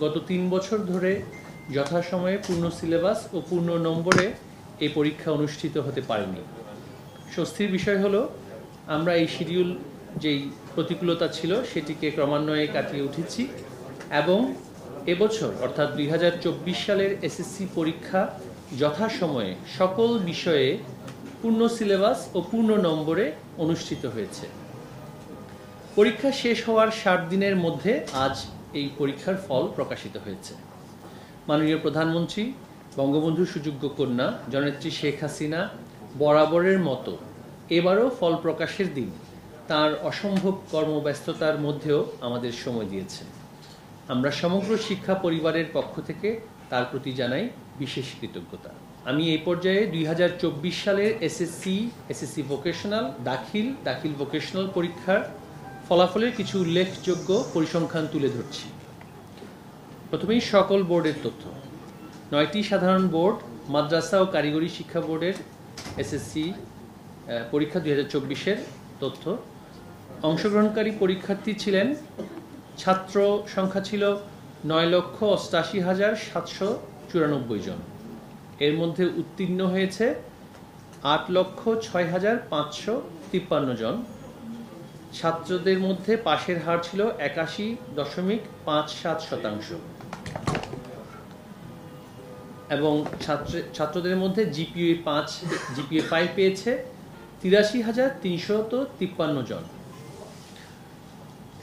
গত ৩ বছর ধরে যথাসময়ে পূর্ণ সিলেবাস ও পূর্ণ নম্বরে এই পরীক্ষা অনুষ্ঠিত হতে পারেনি। স্বস্তির বিষয় হলো আমরা এই শিডিউল যেই প্রতিকূলতা ছিল সেটিকে ক্রমান্বয়ে কাটিয়ে উঠেছি এবং এবছর অর্থাৎ ২০২৪ সালের এসএসসি পরীক্ষা যথাসময়ে সকল বিষয়ে পূর্ণ সিলেবাস ও পূর্ণ নম্বরে অনুষ্ঠিত হয়েছে। পরীক্ষা শেষ হওয়ার ৬০ দিনের মধ্যে আজ এই পরীক্ষার ফল প্রকাশিত হয়েছে। মাননীয় প্রধানমন্ত্রী বঙ্গবন্ধু সুযোগ্য কন্যা জননেত্রী শেখ হাসিনা বরাবরের মতো এবারও ফল প্রকাশের দিন তার অসম্ভব কর্মব্যস্ততার মধ্যেও আমাদের সময় দিয়েছে। আমরা সমগ্র শিক্ষা পরিবারের পক্ষ থেকে তার প্রতি জানাই বিশেষ কৃতজ্ঞতা। আমি এই পর্যায়ে ২০২৪ সালের এসএসসি ভোকেশনাল দাখিল ভোকেশনাল পরীক্ষার ফলাফলের কিছু উল্লেখযোগ্য পরিসংখ্যান তুলে ধরছি। প্রথমেই সকল বোর্ডের তথ্য। ৯টি সাধারণ বোর্ড, মাদ্রাসা ও কারিগরি শিক্ষা বোর্ডের এসএসসি পরীক্ষা ২০২৪-এর তথ্য। অংশগ্রহণকারী পরীক্ষার্থী ছিলেন, ছাত্র সংখ্যা ছিল ৯,৮৮,৭৯৪ জন। এর মধ্যে উত্তীর্ণ হয়েছে ৮,০৬,৫৫৩ জন। ছাত্রদের মধ্যে পাশের হার ছিল ৮১.৫৭%। এবং ছাত্রদের মধ্যে জিপিএ 5 পেয়েছে ৮৩,৩৫৩ জন।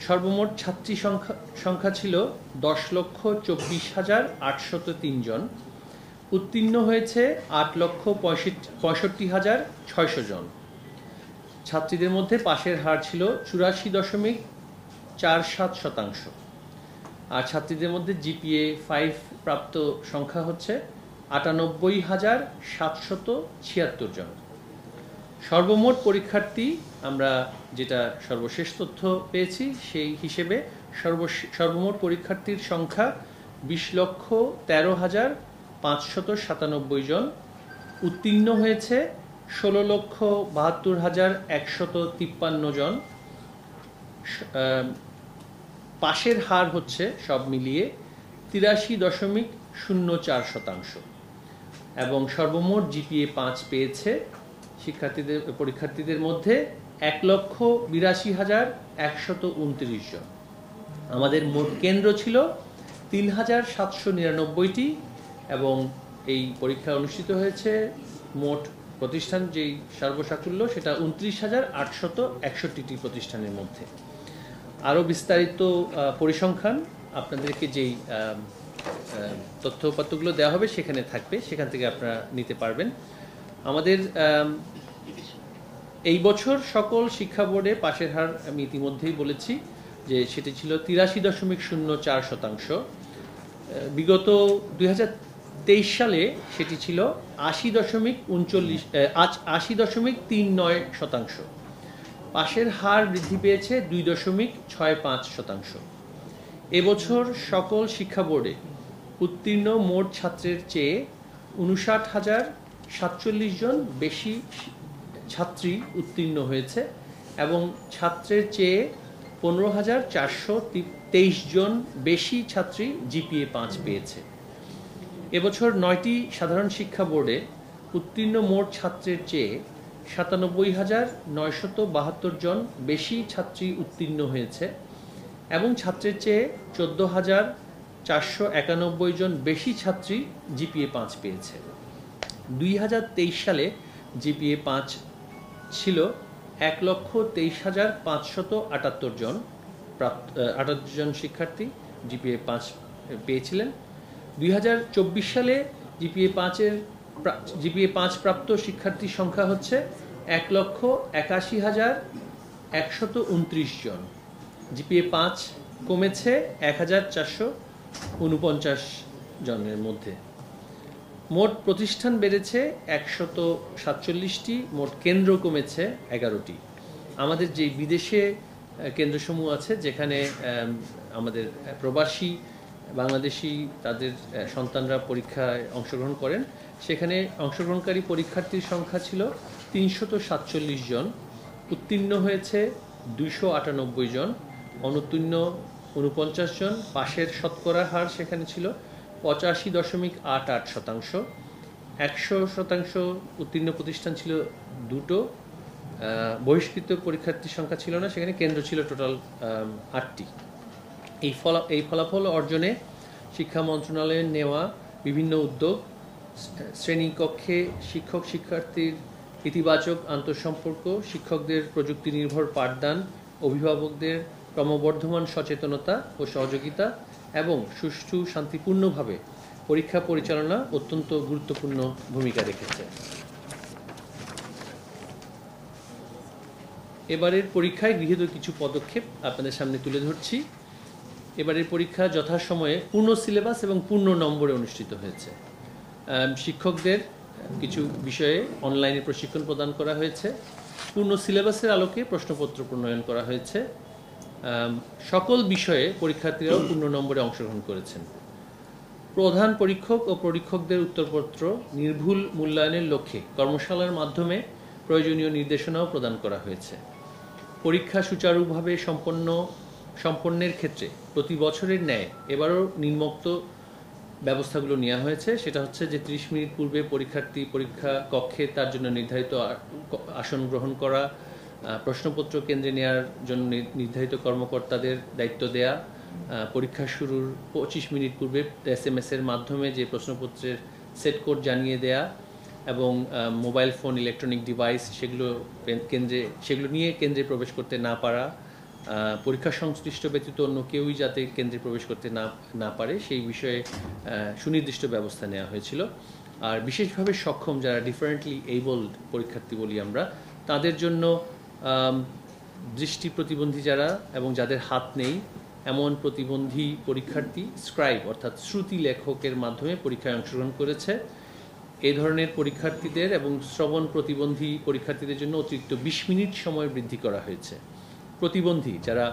সর্বমোট ছাত্রী সংখ্যা ছিল ১০,২৪,৮০৩ জন। উত্তীর্ণ হয়েছে ৮,৬৫,৬০০ জন। ছাত্রীদের মধ্যে পাশের হার ছিল ৮৪.৪৭%। আর ছাত্রীদের মধ্যে জিপিএ 5 প্রাপ্ত সংখ্যা হচ্ছে ৯৮,৭৭৬ জন। সর্বমোট পরীক্ষার্থী আমরা যেটা সর্বশেষ তথ্য পেয়েছি সেই হিসেবে সর্বমোট পরীক্ষার্থীর সংখ্যা ২০,১৩,৫৯৭ জন। উত্তীর্ণ হয়েছে ১৬,৭২,১৫৩ জন। পাশের হার হচ্ছে সব মিলিয়ে ৮৩.০৪%। এবং সর্বমোট জিপিএ ৫ পেয়েছে পরীক্ষার্থীদের মধ্যে ১,৮২,১২৯ জন। আমাদের মোট কেন্দ্র ছিল ৩,৭৯৯টি এবং এই পরীক্ষা অনুষ্ঠিত হয়েছে মোট প্রতিষ্ঠান যেই সর্বসাকুল্য সেটা ২৯,৮৬১টি প্রতিষ্ঠানের মধ্যে। আরও বিস্তারিত পরিসংখ্যান আপনাদেরকে যেই তথ্যপত্রগুলো দেওয়া হবে সেখানে থাকবে, সেখান থেকে আপনারা নিতে পারবেন। আমাদের এই বছর সকল শিক্ষা বোর্ডে পাশের হার আমি ইতিমধ্যেই বলেছি যে সেটি ছিল ৮৩.০৪%। বিগত ২০২৩ সালে সেটি ছিল ৮০.৩৯%। পাশের হার বৃদ্ধি পেয়েছে ২.৬৫%। এবছর সকল শিক্ষা বোর্ডে উত্তীর্ণ মোট ছাত্রের চেয়ে ৫৯,০৪৭ জন বেশি ছাত্রী উত্তীর্ণ হয়েছে এবং ছাত্রের চেয়ে ১৫,৪২৩ জন বেশি ছাত্রী জিপিএ ৫ পেয়েছে। এবছর ৯টি সাধারণ শিক্ষা বোর্ডে উত্তীর্ণ মোট ছাত্রের চেয়ে ৯৭,৯৭২ জন বেশি ছাত্রী উত্তীর্ণ হয়েছে এবং ছাত্রের চেয়ে ১৪,৪৯১ জন বেশি ছাত্রী জিপিএ ৫ পেয়েছে। ২০২৩ সালে জিপিএ ৫ ছিল ১,২৩,৫৭৮ জন শিক্ষার্থী জিপিএ ৫ পেয়েছিলেন। ২০২৪ সালে জিপিএ ৫ প্রাপ্ত শিক্ষার্থীর সংখ্যা হচ্ছে ১,৮১,১২৯ জন। জিপিএ ৫ কমেছে ১,৪৪৯ জনের মধ্যে। মোট প্রতিষ্ঠান বেড়েছে ১৪৭টি, মোট কেন্দ্র কমেছে ১১টি। আমাদের যে বিদেশে কেন্দ্রসমূহ আছে যেখানে আমাদের প্রবাসী বাংলাদেশি তাদের সন্তানরা পরীক্ষায় অংশগ্রহণ করেন, সেখানে অংশগ্রহণকারী পরীক্ষার্থীর সংখ্যা ছিল ৩৪৭ জন। উত্তীর্ণ হয়েছে ২৯৮ জন, অনুত্তীর্ণ 49 জন, পাশের শতকরা হার সেখানে ছিল 85.88%। 100% উত্তীর্ণ প্রতিষ্ঠান ছিল দুটো, বহিষ্কৃত পরীক্ষার্থীর সংখ্যা ছিল না, সেখানে কেন্দ্র ছিল টোটাল 8টি। এই ফলাফল অর্জনে শিক্ষা মন্ত্রণালয়ের নেওয়া বিভিন্ন উদ্যোগ, শ্রেণীকক্ষে শিক্ষক শিক্ষার্থীর ইতিবাচক আন্তঃসম্পর্ক, শিক্ষকদের প্রযুক্তি নির্ভর পাঠদান, অভিভাবকদের ক্রমবর্ধমান সচেতনতা ও সহযোগিতা এবং সুষ্ঠু শান্তিপূর্ণভাবে পরীক্ষা পরিচালনা অত্যন্ত গুরুত্বপূর্ণ ভূমিকা রেখেছে। এবারের পরীক্ষায় গৃহীত কিছু পদক্ষেপ আপনাদের সামনে তুলে ধরছি। এবারের পরীক্ষা যথাসময়ে পূর্ণ সিলেবাস এবং পূর্ণ নম্বরে অনুষ্ঠিত হয়েছে। শিক্ষকদের কিছু বিষয়ে অনলাইনে প্রশিক্ষণ প্রদান করা হয়েছে। পূর্ণ সিলেবাসের আলোকে প্রশ্নপত্র প্রণয়ন করা হয়েছে। সকল বিষয়ে পরীক্ষার্থীরাও পূর্ণ নম্বরে অংশগ্রহণ করেছেন। প্রধান পরীক্ষক ও পরীক্ষকদের উত্তরপত্র নির্ভুল মূল্যায়নের লক্ষ্যে কর্মশালার মাধ্যমে প্রয়োজনীয় নির্দেশনাও প্রদান করা হয়েছে। পরীক্ষা সুচারুভাবে সম্পন্নের ক্ষেত্রে প্রতি বছরের ন্যায় এবারও নিম্নোক্ত ব্যবস্থাগুলো নেওয়া হয়েছে। সেটা হচ্ছে যে 30 মিনিট পূর্বে পরীক্ষার্থী পরীক্ষা কক্ষে তার জন্য নির্ধারিত আসন গ্রহণ করা, প্রশ্নপত্র কেন্দ্রে নেওয়ার জন্য নির্ধারিত কর্মকর্তাদের দায়িত্ব দেয়া, পরীক্ষা শুরুর 25 মিনিট পূর্বে SMS এর মাধ্যমে যে প্রশ্নপত্রের সেট কোড জানিয়ে দেয়া এবং মোবাইল ফোন, ইলেকট্রনিক ডিভাইস সেগুলো নিয়ে কেন্দ্রে প্রবেশ করতে না পারা, পরীক্ষা সংশ্লিষ্ট ব্যতীত অন্য কেউই যাতে কেন্দ্রে প্রবেশ করতে না পারে সেই বিষয়ে সুনির্দিষ্ট ব্যবস্থা নেওয়া হয়েছিল। আর বিশেষভাবে সক্ষম যারা ডিফারেন্টলি এবলড পরীক্ষার্থী বলি আমরা, তাদের জন্য দৃষ্টি প্রতিবন্ধী যারা এবং যাদের হাত নেই এমন প্রতিবন্ধী পরীক্ষার্থী স্ক্রাইব অর্থাৎ শ্রুতি লেখকের মাধ্যমে পরীক্ষায় অংশগ্রহণ করেছে। এই ধরনের পরীক্ষার্থীদের এবং শ্রবণ প্রতিবন্ধী পরীক্ষার্থীদের জন্য অতিরিক্ত 20 মিনিট সময় বৃদ্ধি করা হয়েছে। প্রতিবন্ধী যারা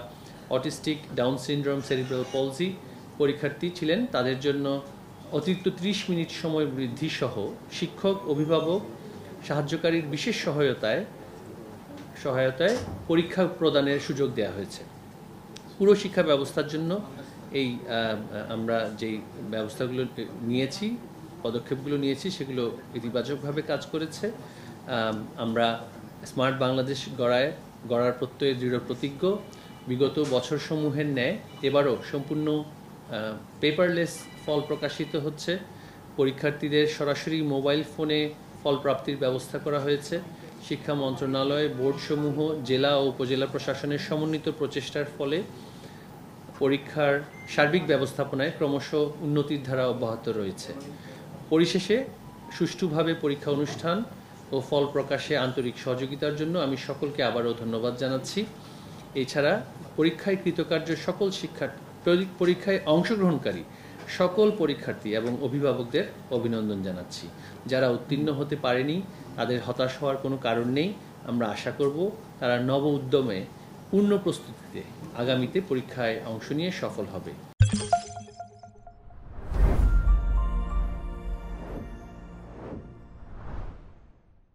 অটিস্টিক, ডাউন সিনড্রোম, সেরিব্রাল পলজি পরীক্ষার্থী ছিলেন তাদের জন্য অতিরিক্ত 30 মিনিট সময় বৃদ্ধি সহ শিক্ষক, অভিভাবক, সাহায্যকারীর বিশেষ সহায়তায় পরীক্ষা প্রদানের সুযোগ দেওয়া হয়েছে। পুরো শিক্ষা ব্যবস্থার জন্য আমরা যেই ব্যবস্থাগুলো নিয়েছি, পদক্ষেপগুলো নিয়েছি সেগুলো ইতিবাচকভাবে কাজ করেছে। আমরা স্মার্ট বাংলাদেশ গড়ার প্রত্যয়ে দৃঢ় প্রতিজ্ঞ। বিগত বছরসমূহের ন্যায় এবারও সম্পূর্ণ পেপারলেস ফল প্রকাশিত হচ্ছে। পরীক্ষার্থীদের সরাসরি মোবাইল ফোনে ফল প্রাপ্তির ব্যবস্থা করা হয়েছে। শিক্ষা মন্ত্রণালয়, বোর্ডসমূহ, জেলা ও উপজেলা প্রশাসনের সমন্বিত প্রচেষ্টার ফলে পরীক্ষার সার্বিক ব্যবস্থাপনায় ক্রমশ উন্নতির ধারা অব্যাহত রয়েছে। পরিশেষে সুষ্ঠুভাবে পরীক্ষা অনুষ্ঠান ও ফল প্রকাশে আন্তরিক সহযোগিতার জন্য আমি সকলকে আবারও ধন্যবাদ জানাচ্ছি। এছাড়া পরীক্ষায় কৃতকার্য সকল পরীক্ষায় অংশগ্রহণকারী সকল পরীক্ষার্থী এবং অভিভাবকদের অভিনন্দন জানাচ্ছি। যারা উত্তীর্ণ হতে পারেনি তাদের হতাশ হওয়ার কোনো কারণ নেই। আমরা আশা করব তারা নব উদ্যমে পূর্ণ প্রস্তুতিতে আগামীতে পরীক্ষায় অংশ নিয়ে সফল হবে।